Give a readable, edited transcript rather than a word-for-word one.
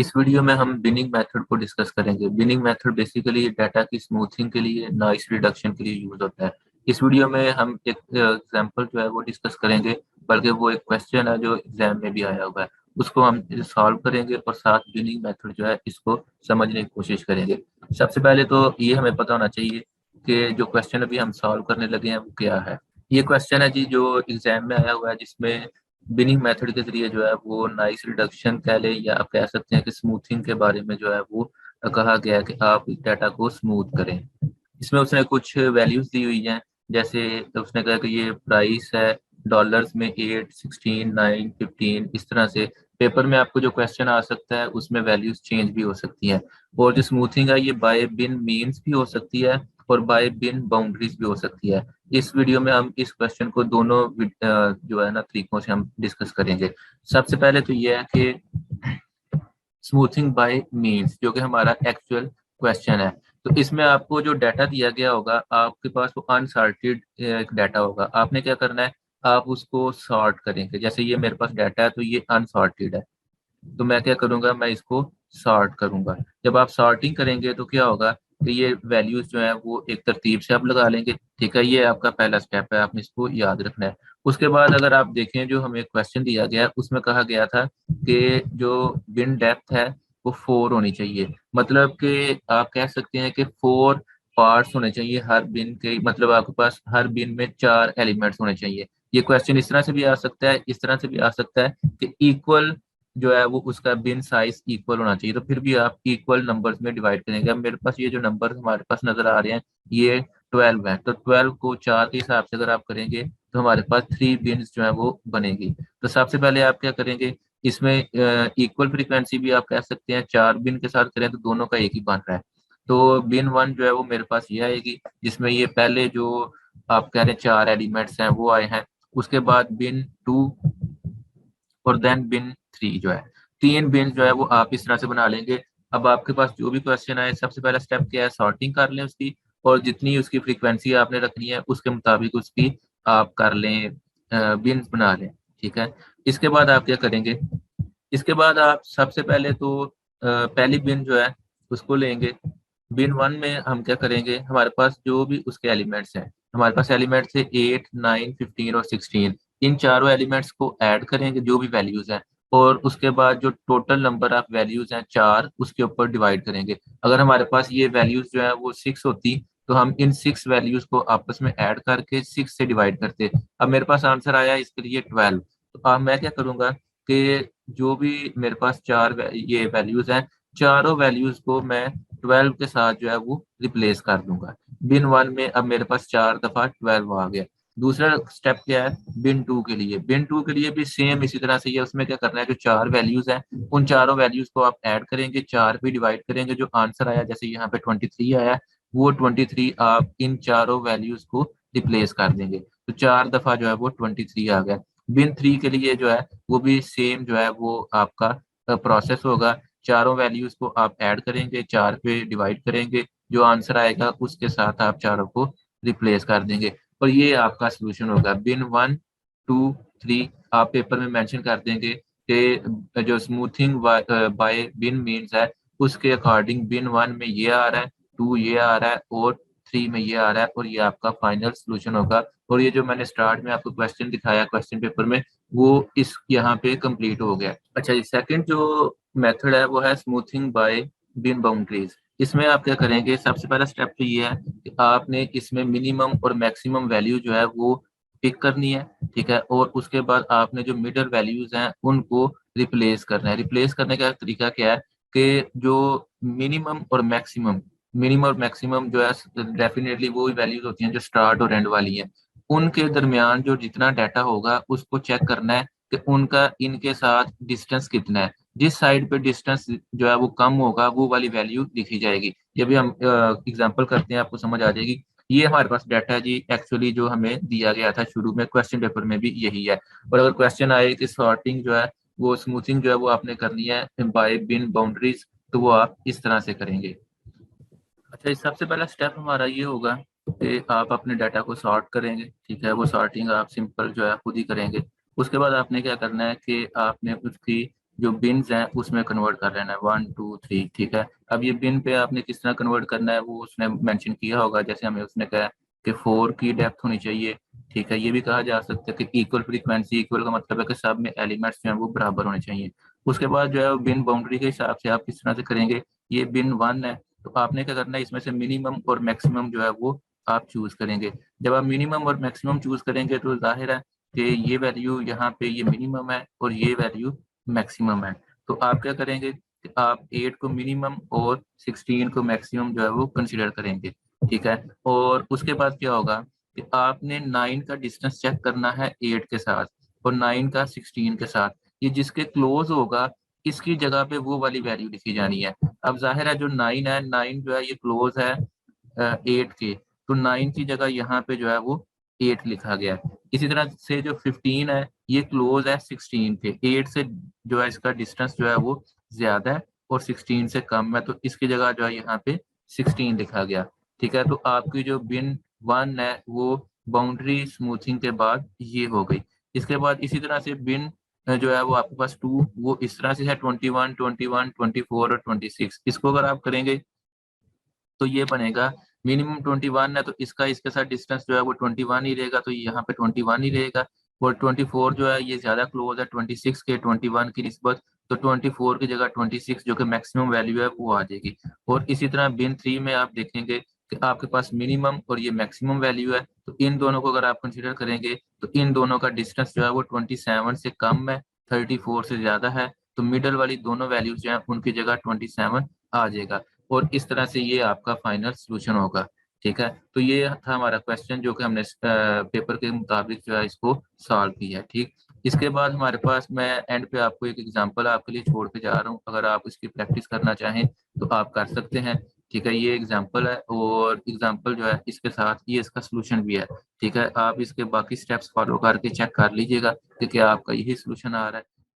इस वीडियो में हम बिनिंग मेथड को डिस्कस करेंगे। बिनिंग मेथड बेसिकली डाटा की स्मूथिंग के लिए, नॉइस रिडक्शन के लिए यूज होता है। इस वीडियो में हम एक एग्जांपल जो है वो डिस्कस करेंगे, बल्कि वो एक क्वेश्चन है जो एग्जाम में भी आया हुआ है, उसको हम सॉल्व करेंगे और साथ बिनिंग मेथड जो है इसको समझने की कोशिश करेंगे। सबसे पहले तो ये हमें पता होना चाहिए कि जो क्वेश्चन अभी हम सॉल्व करने लगे हैं वो क्या है। ये क्वेश्चन है जी जो एग्जाम में आया हुआ है, जिसमें बिनिंग मेथड के जरिए जो है वो नॉइस रिडक्शन कह लें या आप कह सकते हैं कि स्मूथिंग के बारे में जो है वो कहा गया है कि आप डाटा को स्मूथ करें। इसमें उसने कुछ वैल्यूज दी हुई हैं, जैसे उसने कहा कि ये प्राइस है डॉलर्स में 8, 16, 9, 15, इस तरह से। पेपर में आपको जो क्वेश्चन आ सकता है उसमें वैल्यूज चेंज भी हो सकती हैं। और जो स्मूथिंग है ये बाय बिन मीन्स भी हो सकती है और बाय बिन बाउंड्रीज भी हो सकती है। इस वीडियो में हम इस क्वेश्चन को दोनों जो है ना तरीकों से हम डिस्कस करेंगे। सबसे पहले तो ये है कि स्मूथिंग बाय मीन्स, जो कि हमारा एक्चुअल क्वेश्चन है। तो इसमें आपको जो डाटा दिया गया होगा, आपके पास वो अनसॉर्टेड डाटा होगा। आपने क्या करना है, आप उसको सॉर्ट करेंगे। जैसे ये मेरे पास डाटा है तो ये अनसॉर्टेड है, तो मैं क्या करूंगा, मैं इसको सॉर्ट करूंगा। जब आप सॉर्टिंग करेंगे तो क्या होगा कि ये वैल्यूज जो है वो एक तरतीब से आप लगा लेंगे। ठीक है, ये आपका पहला स्टेप है, आपने इसको याद रखना है। उसके बाद अगर आप देखें जो हमें क्वेश्चन दिया गया है उसमें कहा गया था कि जो बिन डेप्थ है वो 4 होनी चाहिए। मतलब कि आप कह सकते हैं कि 4 पार्ट्स होने चाहिए हर बिन के, मतलब आपके पास हर बिन में 4 एलिमेंट्स होने चाहिए। ये क्वेश्चन इस तरह से भी आ सकता है, इस तरह से भी आ सकता है कि इक्वल जो है वो उसका बिन साइज इक्वल होना चाहिए। तो फिर भी आप इक्वल नंबर्स में डिवाइड करेंगे। अब मेरे पास ये जो नंबर हमारे पास नजर आ रहे हैं ये 12 है, तो 12 को 4 के हिसाब से अगर आप करेंगे तो हमारे पास 3 बिन्स जो है वो बनेगी। तो सबसे पहले आप क्या करेंगे, इसमें इक्वल फ्रीक्वेंसी भी आप कह सकते हैं 4 बिन के साथ करें तो दोनों का एक ही बन रहा है। तो बिन 1 जो है वो मेरे पास ये आएगी, जिसमें ये पहले जो आप कह रहे हैं 4 एलिमेंट्स हैं वो आए हैं। उसके बाद बिन 2 और देन बिन 3 जो है, 3 बिन जो है वो आप इस तरह से बना लेंगे। अब आपके पास जो भी क्वेश्चन आए, सबसे पहला स्टेप क्या है, सॉर्टिंग कर लें उसकी, और जितनी उसकी फ्रीक्वेंसी आपने रखनी है उसके मुताबिक उसकी आप कर लें, बिन बना लें। ठीक है, इसके बाद आप क्या करेंगे, इसके बाद आप सबसे पहले तो पहली बिन जो है उसको लेंगे। बिन 1 में हम क्या करेंगे, हमारे पास जो भी उसके एलिमेंट्स हैं, हमारे पास एलिमेंट्स है 8, 9, 15 और 16। इन चारों एलिमेंट्स को ऐड करेंगे जो भी वैल्यूज हैं, और उसके बाद जो टोटल नंबर ऑफ वैल्यूज हैं 4, उसके ऊपर डिवाइड करेंगे। अगर हमारे पास ये वैल्यूज जो है वो 6 होती तो हम इन 6 वैल्यूज को आपस में ऐड करके 6 से डिवाइड करते। अब मेरे पास आंसर आया इसके लिए 12। तो अब मैं क्या करूंगा कि जो भी मेरे पास ये वैल्यूज हैं, चारों वैल्यूज को मैं 12 के साथ जो है वो रिप्लेस कर दूंगा। बिन 1 में अब मेरे पास 4 दफा 12 आ गया। दूसरा स्टेप क्या है, बिन 2 के लिए, बिन 2 के लिए भी सेम इसी तरह से ही है। उसमें क्या करना है, जो 4 वैल्यूज हैं उन चारों वैल्यूज को आप ऐड करेंगे, 4 पे डिवाइड करेंगे। जो आंसर आया, जैसे यहाँ पे 23 आया, वो 23 आप इन चारों वैल्यूज को रिप्लेस कर देंगे। तो 4 दफा जो है वो 23 आ गया। बिन 3 के लिए जो है वो भी सेम जो है वो आपका प्रोसेस होगा। चारों वैल्यूज को आप ऐड करेंगे, 4 पे डिवाइड करेंगे, जो आंसर आएगा उसके साथ आप चारों को रिप्लेस कर देंगे, और ये आपका सोल्यूशन होगा। बिन 1, 2, 3 आप पेपर में मेंशन कर देंगे कि जो स्मूथिंग बाय बिन मीन्स है उसके अकॉर्डिंग बिन 1 में ये आ रहा है, 2 ये आ रहा है और 3 में ये आ रहा है, और ये आपका फाइनल सोल्यूशन होगा। और ये जो मैंने स्टार्ट में आपको क्वेश्चन दिखाया क्वेश्चन पेपर में, वो इस यहाँ पे कंप्लीट हो गया। अच्छा जी, सेकंड जो मेथड है वो है स्मूथिंग बाय बिन बाउंड्रीज। इसमें आप क्या करेंगे, सबसे पहला स्टेप तो ये है कि आपने इसमें मिनिमम और मैक्सिमम वैल्यू जो है वो पिक करनी है। ठीक है, और उसके बाद आपने जो मिडल वैल्यूज हैं उनको रिप्लेस करना है। रिप्लेस करने का तरीका क्या है कि जो मिनिमम और मैक्सिमम, मिनिमम और मैक्सिमम जो है डेफिनेटली वो वैल्यूज होती हैं जो स्टार्ट और एंड वाली हैं। उनके दरमियान जो जितना डाटा होगा उसको चेक करना है कि उनका इनके साथ डिस्टेंस कितना है। जिस साइड पे डिस्टेंस जो है वो कम होगा वो वाली वैल्यू लिखी जाएगी। ये भी हम एग्जांपल करते हैं, आपको समझ आ जाएगी। ये हमारे पास डाटा है जी, एक्चुअली जो हमें दिया गया था शुरू में क्वेश्चन पेपर में भी यही है। और अगर क्वेश्चन आए कि सॉर्टिंग जो है वो स्मूथिंग जो है वो आपने करनी है बाय बिन बाउंड्रीज, तो वो आप इस तरह से करेंगे। अच्छा, इस सबसे पहला स्टेप हमारा ये होगा कि आप अपने डाटा को सॉर्ट करेंगे। ठीक है, वो सॉर्टिंग आप सिंपल जो है खुद ही करेंगे। उसके बाद आपने क्या करना है कि आपने उसकी जो बिन्स हैं उसमें कन्वर्ट कर लेना है 1 2 3, ठीक है। अब ये बिन पे आपने किस तरह कन्वर्ट करना है वो उसने मेंशन किया होगा, जैसे हमें उसने कहा कि 4 की डेप्थ होनी चाहिए, ठीक है। ये भी कहा जा सकता है कि इक्वल फ्रीक्वेंसी, इक्वल का मतलब है कि सब में एलिमेंट्स जो हैं वो बराबर होने चाहिए। उसके बाद जो है बिन बाउंड्री के हिसाब से आप किस तरह से करेंगे, ये बिन 1 है तो आपने क्या करना है, इसमें से मिनिमम और मैक्सिमम जो है वो आप चूज करेंगे। जब आप मिनिमम और मैक्सिमम चूज करेंगे तो जाहिर है कि ये वैल्यू यहाँ पे ये मिनिमम है और ये वैल्यू मैक्सिमम है। तो आप क्या करेंगे कि आप 8 को मिनिमम और 16 को मैक्सिमम जो है वो कंसिडर करेंगे, ठीक है। और उसके बाद क्या होगा कि आपने 9 का डिस्टेंस चेक करना है 8 के साथ और 9 का 16 के साथ। ये जिसके क्लोज होगा इसकी जगह पे वो वाली वैल्यू लिखी जानी है। अब जाहिर है जो 9 है, 9 जो है ये क्लोज है 8 के, तो 9 की जगह यहाँ पे जो है वो 8 लिखा गया है। इसी तरह से जो 15 है ये क्लोज है 16 के, 8 से जो है इसका डिस्टेंस जो है वो ज्यादा है और 16 से कम है, तो इसकी जगह जो है यहाँ पे 16 लिखा गया, ठीक है। तो आपकी जो बिन 1 है वो बाउंड्री स्मूथिंग के बाद ये हो गई। इसके बाद इसी तरह से बिन जो है वो आपके पास 2 वो इस तरह से है 21 21 24 और 26। इसको अगर आप करेंगे तो ये बनेगा मिनिमम 21 है तो इसका इसके साथ डिस्टेंस जो है वो 21 ही रहेगा, तो यहाँ पे 21 ही रहेगा। और 24 जो है ये ज्यादा क्लोज है 26 के 21 की निस्बत, तो 24 की जगह 26 जो कि मैक्सिमम वैल्यू है वो आ जाएगी। और इसी तरह बिन 3 में आप देखेंगे कि आपके पास मिनिमम और ये मैक्सिमम वैल्यू है, तो इन दोनों को अगर आप कंसिडर करेंगे तो इन दोनों का डिस्टेंस जो है वो 27 से कम है, 34 से ज्यादा है, तो मिडल वाली दोनों वैल्यूज जो है उनकी जगह 27 आ जाएगा। और इस तरह से ये आपका फाइनल सोल्यूशन होगा, ठीक है। तो ये था हमारा क्वेश्चन जो कि हमने पेपर के मुताबिक जो है इसको सॉल्व किया है, ठीक। इसके बाद हमारे पास मैं एंड पे आपको एक एग्जांपल आपके लिए छोड़ के जा रहा हूँ, अगर आप इसकी प्रैक्टिस करना चाहें तो आप कर सकते हैं, ठीक है। ये एग्जांपल है और एग्जांपल जो है इसके साथ ये इसका सोल्यूशन भी है, ठीक है। आप इसके बाकी स्टेप्स फॉलो करके चेक कर लीजिएगा कि क्या आपका यही सोल्यूशन आ रहा है।